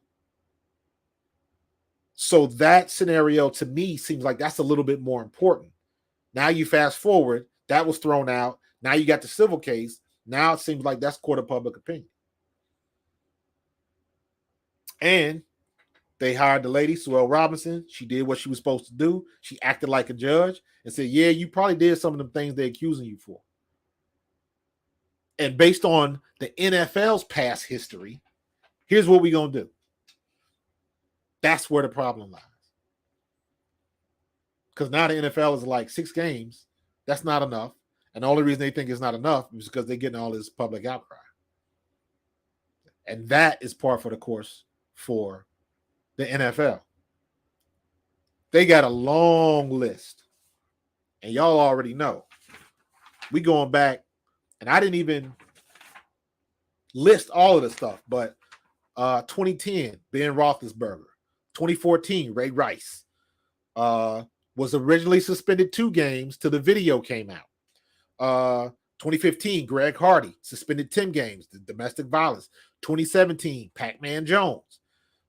So that scenario to me seems like that's a little bit more important. Now you fast forward, that was thrown out. Now you got the civil case. Now it seems like that's court of public opinion. And they hired the lady, Sue L. Robinson. She did what she was supposed to do. She acted like a judge and said, yeah, you probably did some of the things they're accusing you for. And based on the NFL's past history, here's what we're going to do. That's where the problem lies. Because now the NFL is like 6 games. That's not enough. And the only reason they think it's not enough is because they're getting all this public outcry. And that is par for the course for the NFL. They got a long list. And y'all already know. We going back, and I didn't even list all of the stuff, but 2010, Ben Roethlisberger. 2014, Ray Rice. Was originally suspended 2 games till the video came out. 2015, Greg Hardy, suspended 10 games, the domestic violence. 2017, Pac-Man Jones.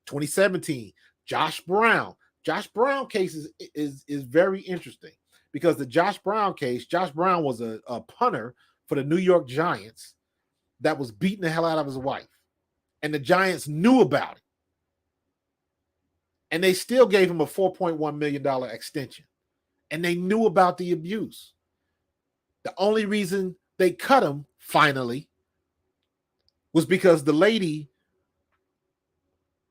2017, Josh Brown. Josh Brown case is very interesting because the Josh Brown case, Josh Brown was a punter for the New York Giants that was beating the hell out of his wife. And the Giants knew about it. And they still gave him a $4.1 million extension. And they knew about the abuse. The only reason they cut him, finally, was because the lady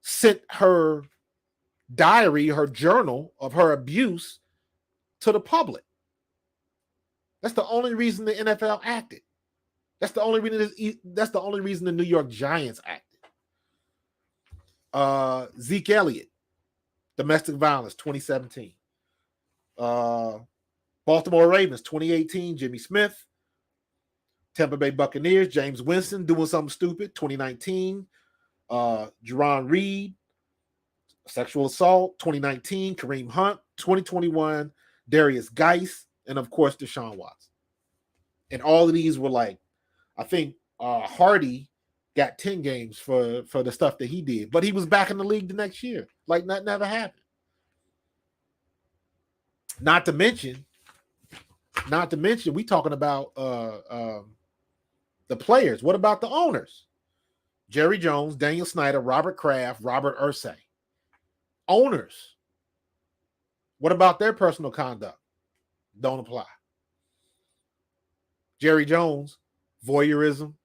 sent her diary, her journal of her abuse to the public. That's the only reason the NFL acted. That's the only reason the New York Giants acted. Zeke Elliott, domestic violence, 2017. Baltimore Ravens, 2018, Jimmy Smith. Tampa Bay Buccaneers, James Winston doing something stupid, 2019. Jerron Reed, sexual assault, 2019. Kareem Hunt, 2021. Darius Geis, and of course, Deshaun Watson. And all of these were like, I think Hardy got 10 games for the stuff that he did, but he was back in the league the next year. Like that never happened. Not to mention, we talking about the players. What about the owners? Jerry Jones, Daniel Snyder, Robert Kraft, Robert Irsay. Owners, what about their personal conduct? Don't apply. Jerry Jones, voyeurism.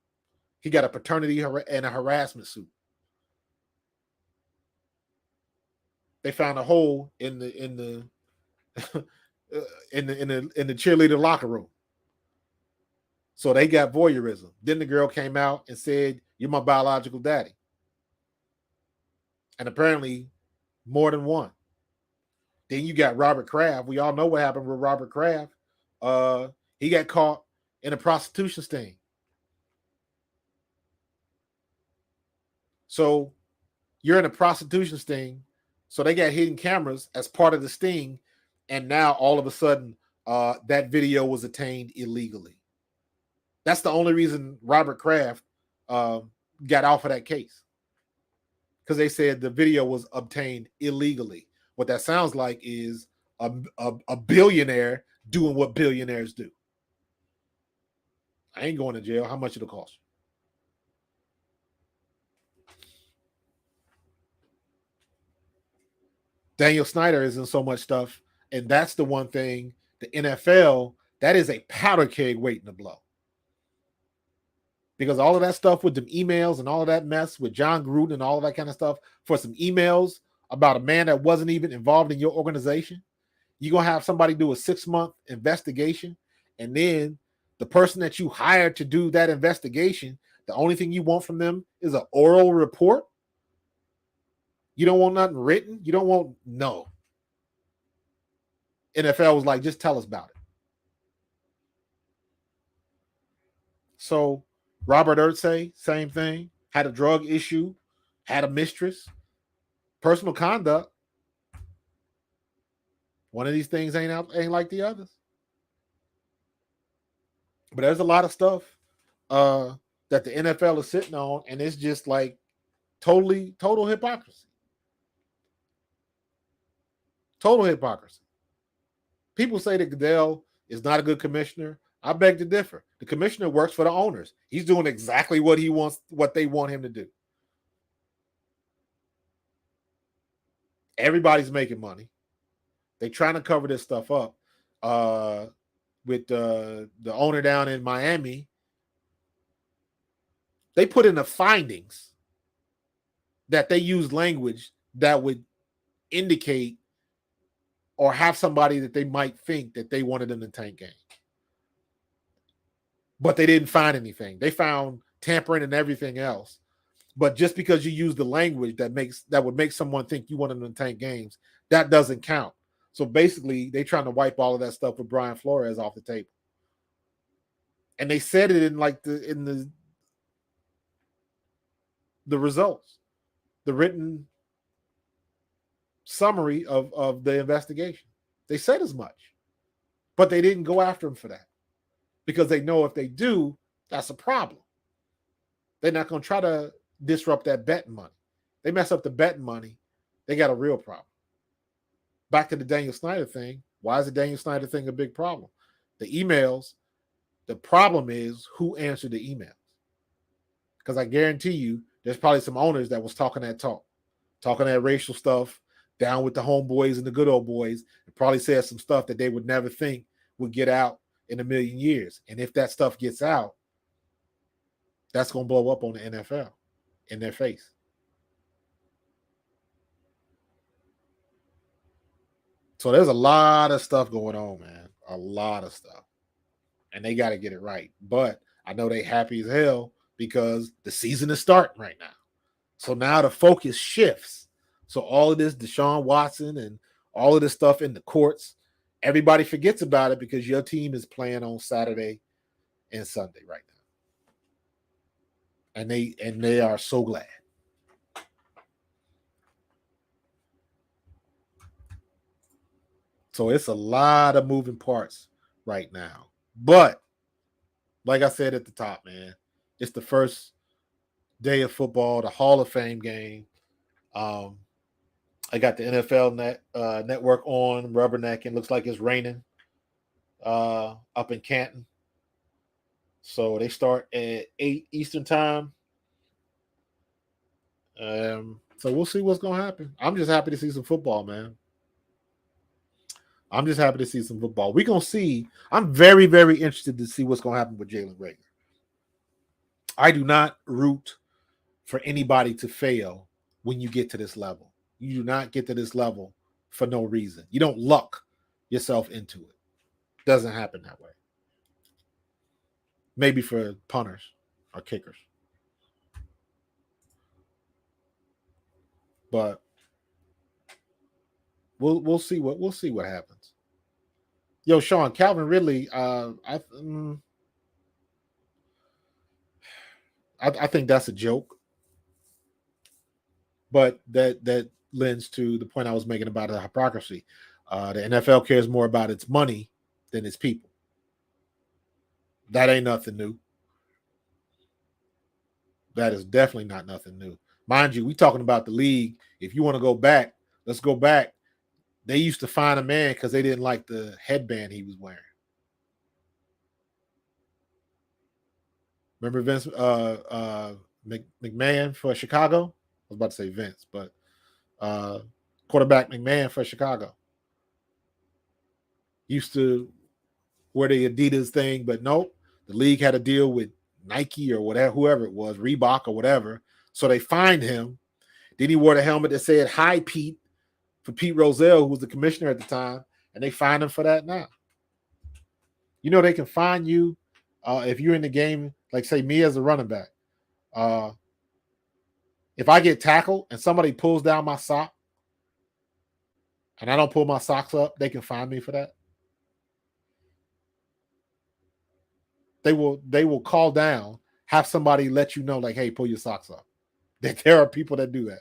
He got a paternity and a harassment suit. They found a hole in the in the cheerleader locker room. So they got voyeurism. Then the girl came out and said, "You're my biological daddy." And apparently more than one. Then you got Robert Kraft. We all know what happened with Robert Kraft. He got caught in a prostitution sting. So you're in a prostitution sting. So they got hidden cameras as part of the sting. And now all of a sudden, that video was obtained illegally. That's the only reason Robert Kraft got off of that case. Because they said the video was obtained illegally. What that sounds like is a billionaire doing what billionaires do. I ain't going to jail. How much it'll cost you? Daniel Snyder is in so much stuff. And that's the one thing, the NFL, that is a powder keg waiting to blow. Because all of that stuff with them emails and all of that mess with John Gruden and all of that kind of stuff for some emails about a man that wasn't even involved in your organization, you're going to have somebody do a 6-month investigation, and then the person that you hired to do that investigation, the only thing you want from them is an oral report? You don't want nothing written? You don't want, no. NFL was like, just tell us about it. So Robert Ertzey, same thing, had a drug issue, had a mistress, personal conduct. One of these things ain't like the others. But there's a lot of stuff that the NFL is sitting on, and it's just like total hypocrisy. Total hypocrisy. People say that Goodell is not a good commissioner. I beg to differ. The commissioner works for the owners. He's doing exactly what he wants, what they want him to do. Everybody's making money. They're trying to cover this stuff up. With the owner down in Miami, they put in the findings that they use language that would indicate or have somebody that they might think that they wanted them to tank game. But they didn't find anything. They found tampering and everything else. But just because you use the language that would make someone think you wanted them to tank games, that doesn't count. So basically, they're trying to wipe all of that stuff with Brian Flores off the table. And they said it in like the results, the written summary of the investigation. They said as much, but they didn't go after him for that because they know if they do, that's a problem. They're not going to try to disrupt that betting money. They mess up the betting money, they got a real problem. Back to the Daniel Snyder thing. Why is the Daniel Snyder thing a big problem? The emails, the problem is who answered the emails. Because I guarantee you, there's probably some owners that was talking that racial stuff down with the homeboys and the good old boys, and probably said some stuff that they would never think would get out in a million years. And if that stuff gets out, that's going to blow up on the NFL in their face. So there's a lot of stuff going on, man. A lot of stuff. And they got to get it right. But I know they happy as hell because the season is starting right now. So now the focus shifts. So all of this Deshaun Watson and all of this stuff in the courts, everybody forgets about it because your team is playing on Saturday and Sunday right now. And they are so glad. So it's a lot of moving parts right now. But like I said at the top, man, it's the first day of football, the Hall of Fame game. I got the NFL network on, rubbernecking. Looks like it's raining up in Canton. So they start at 8 Eastern time. So we'll see what's going to happen. I'm just happy to see some football, man. I'm just happy to see some football. We're going to see. I'm very, very interested to see what's going to happen with Jalen Reagor. I do not root for anybody to fail when you get to this level. You do not get to this level for no reason. You don't luck yourself into it. Doesn't happen that way. Maybe for punters or kickers. But we'll see what happens. Yo, Sean, Calvin Ridley, I think that's a joke. But that lends to the point I was making about the hypocrisy. The NFL cares more about its money than its people. That ain't nothing new. That is definitely not nothing new. Mind you, we talking about the league. If you want to go back, let's go back. They used to fine a man because they didn't like the headband he was wearing. Remember Vince McMahon for Chicago? I was about to say Vince, but quarterback McMahon for Chicago used to wear the Adidas thing, but nope. The league had a deal with Nike or whatever, whoever it was, Reebok or whatever. So they fined him. Then he wore the helmet that said "Hi Pete" for Pete Rozelle, who was the commissioner at the time, and they fined him for that now. You know, they can fine you if you're in the game, like say me as a running back. If I get tackled and somebody pulls down my sock and I don't pull my socks up, they can fine me for that. They will call down, have somebody let you know, like, hey, pull your socks up. That there are people that do that.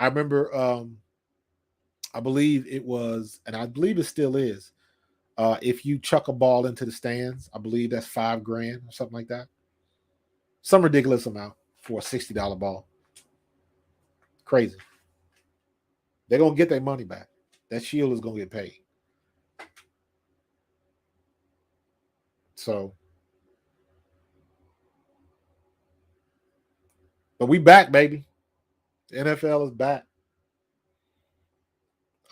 I remember, I believe it was, and I believe it still is, if you chuck a ball into the stands, I believe that's $5,000 or something like that. Some ridiculous amount for a $60 ball. Crazy. They're going to get their money back. That shield is going to get paid. So, but we back, baby. The NFL is back.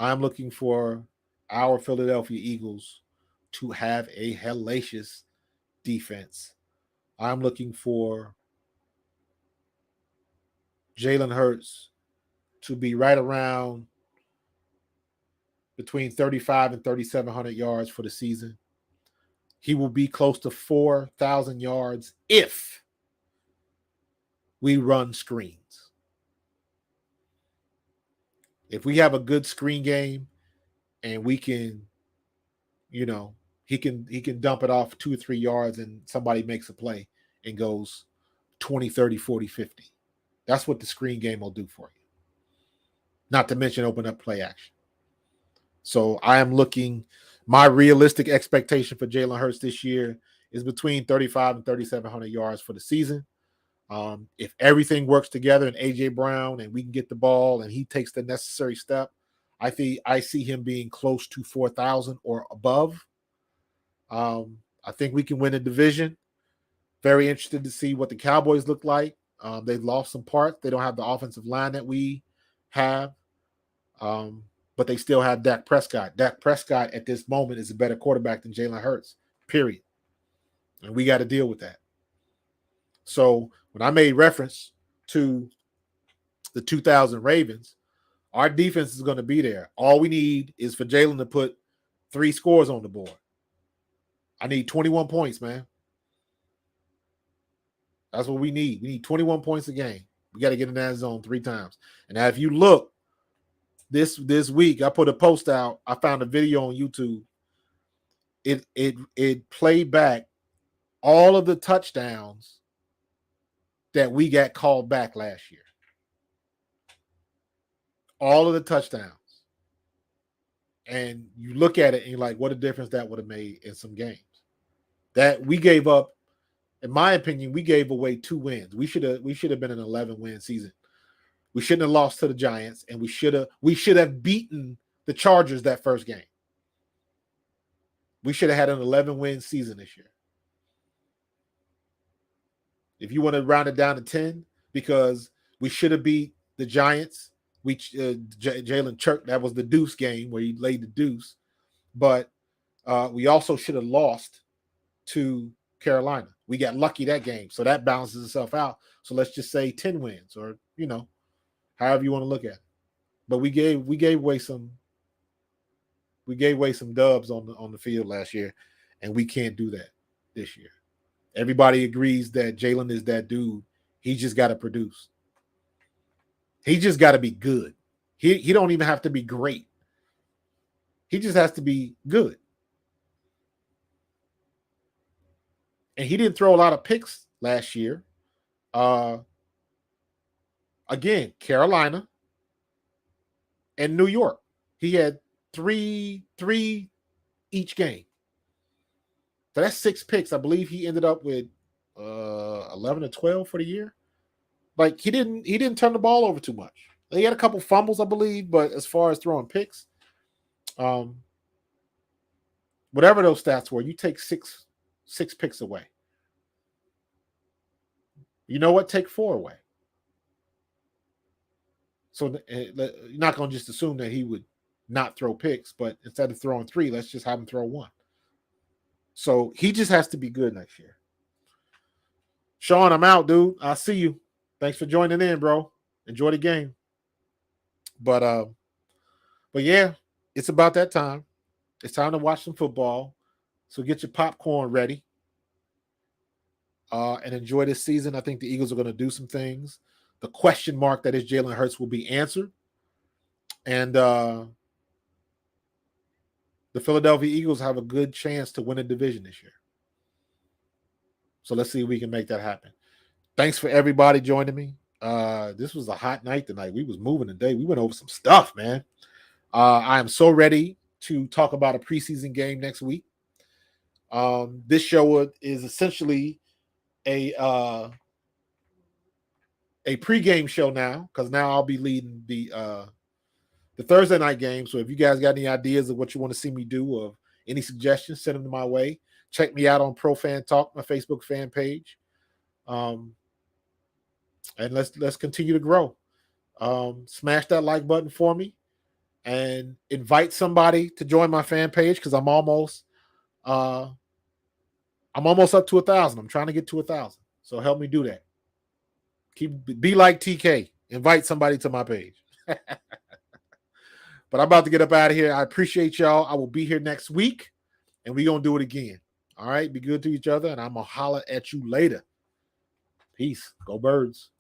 I'm looking for our Philadelphia Eagles to have a hellacious defense. I'm looking for Jalen Hurts to be right around between 35 and 3,700 yards for the season. He will be close to 4,000 yards if we run screens. If we have a good screen game and we can, you know, he can dump it off 2 or 3 yards and somebody makes a play and goes 20, 30, 40, 50. That's what the screen game will do for you. Not to mention open up play action. So I am looking, my realistic expectation for Jalen Hurts this year is between 35 and 3,700 yards for the season. If everything works together and A.J. Brown and we can get the ball and he takes the necessary step, I see him being close to 4,000 or above. I think we can win a division. Very interested to see what the Cowboys look like. They've lost some parts. They don't have the offensive line that we have. But they still have Dak Prescott. Dak Prescott at this moment is a better quarterback than Jalen Hurts, period. And we got to deal with that. So when I made reference to the 2000 Ravens, our defense is going to be there. All we need is for Jalen to put 3 scores on the board. I need 21 points, man. That's what we need. We need 21 points a game. We got to get in that zone 3 times. And now if you look this week, I put a post out. I found a video on YouTube. It played back all of the touchdowns that we got called back last year. All of the touchdowns. And you look at it and you're like, what a difference that would have made in some games. That we gave up, in my opinion, we gave away 2 wins. We should have been an 11-win season. We shouldn't have lost to the Giants, and we should have beaten the Chargers that first game. We should have had an 11-win season this year. If you want to round it down to 10, because We should have beat the Giants. Jalen Church, that was the deuce game where he laid the deuce. But we also should have lost to Carolina. We got lucky that game, so that balances itself out. So let's just say 10 wins, or however you want to look at it. But we gave away some dubs on the field last year, and we can't do that this year. Everybody agrees that Jalen is that dude. He just got to produce. He just got to be good. He don't even have to be great. He just has to be good. And he didn't throw a lot of picks last year. Again, Carolina and New York. He had three each game. So that's 6 picks. I believe he ended up with 11 or 12 for the year. Like he didn't turn the ball over too much. He had a couple fumbles, I believe, but as far as throwing picks, whatever those stats were, you take six picks away. You know what? Take 4 away. So you're not going to just assume that he would not throw picks, but instead of throwing 3, let's just have him throw 1. So he just has to be good next year. Sean, I'm out, dude. I'll see you. Thanks for joining in, bro. Enjoy the game. But yeah, it's about that time. It's time to watch some football. So get your popcorn ready. And enjoy this season. I think the Eagles are going to do some things. The question mark that is Jalen Hurts will be answered. And the Philadelphia Eagles have a good chance to win a division this year. So let's see if we can make that happen. Thanks for everybody joining me. This was a hot night tonight. We was moving today. We went over some stuff, man. I am so ready to talk about a preseason game next week. This show is essentially a pregame show now, because now I'll be leading the Thursday night game. So if you guys got any ideas of what you want to see me do, or any suggestions, send them my way. Check me out on Pro Fan Talk, my Facebook fan page. And let's continue to grow. Smash that like button for me, and invite somebody to join my fan page, because I'm almost up to 1,000. I'm trying to get to 1,000. So help me do that. Be like TK. Invite somebody to my page. But I'm about to get up out of here. I appreciate y'all. I will be here next week, and we're going to do it again. All right? Be good to each other, and I'm going to holler at you later. Peace. Go Birds.